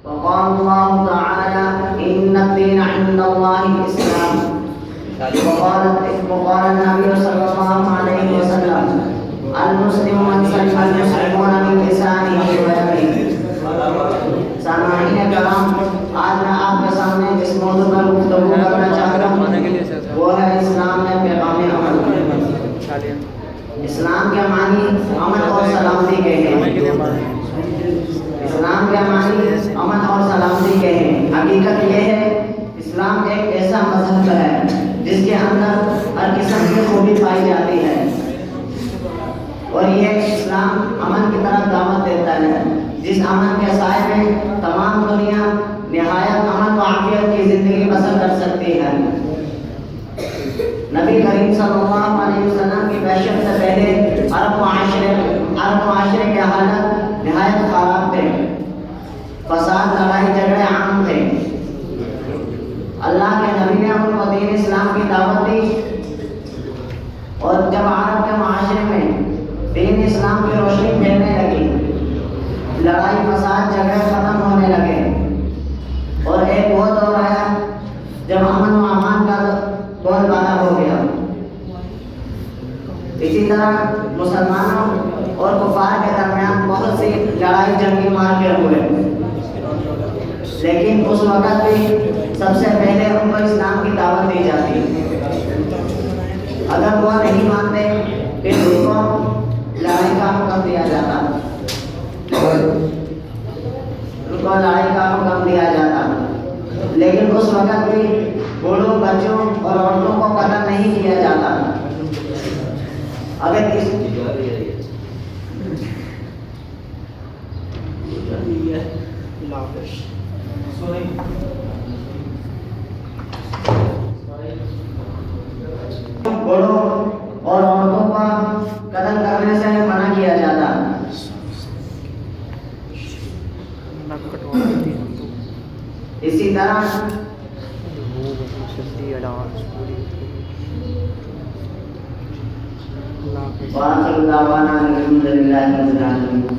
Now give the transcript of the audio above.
وقال الله تعالى إن الدين عند الله الإسلام. وقال النبي صلى الله عليه وسلم المسلم من سلم المسلمون من لسانه ويده. سامعین کرام، آج میں آپ کے سامنے جس موضوع پر گفتگو کرنا چاہتا ہوں وہ ہے اسلام میں پیغام امن. اسلام کے معنی امن اور سلامتی کے ہیں. اسلام کے معنی امن اور سلامتی کے ہیں. حقیقت یہ ہے اسلام ایک ایسا مذہب ہے جس کے اندر ہر قسم کی خوبی پائی جاتی ہے، اور یہ اسلام امن کی طرف دعوت دیتا ہے، جس امن کے سائے میں تمام دنیا نہایت امن و عافیت کی زندگی بسر کر سکتی ہے. نبی کریم صلی اللہ علیہ وسلم کی بعثت سے پہلے عرب معاشرے کے حالت نہایت خراب تھے. فساد، لڑائی جھگڑے عام تھے. اللہ کے نبی نے ان کو دین اسلام کی دعوت دی، اور جب عرب کے معاشرے میں دین اسلام کی روشنی پھیلنے لگی، لڑائی فساد جھگڑے ختم ہونے لگے، اور ایک وہ دور آیا جب امن و امان کا بول بالا ہو گیا. اسی طرح مسلمانوں اور کفار کے درمیان بہت سی لڑائی جنگی مارکے ہوئے، لیکن اس وقت بھی سب سے پہلے ان کو اسلام کی دعوت دی جاتی. اگر وہ نہیں مانتے پھر ان کو لڑائی کا حکم دیا جاتا. لیکن اس وقت بھی بوڑھوں، بچوں اور عورتوں کو قتل نہیں کیا جاتا. اگر بوڑھوں اور عورتوں کا قتل کرنے سے منع کیا جاتا. اسی طرح وآخر دعوانا الحمد للہ رب العالمین.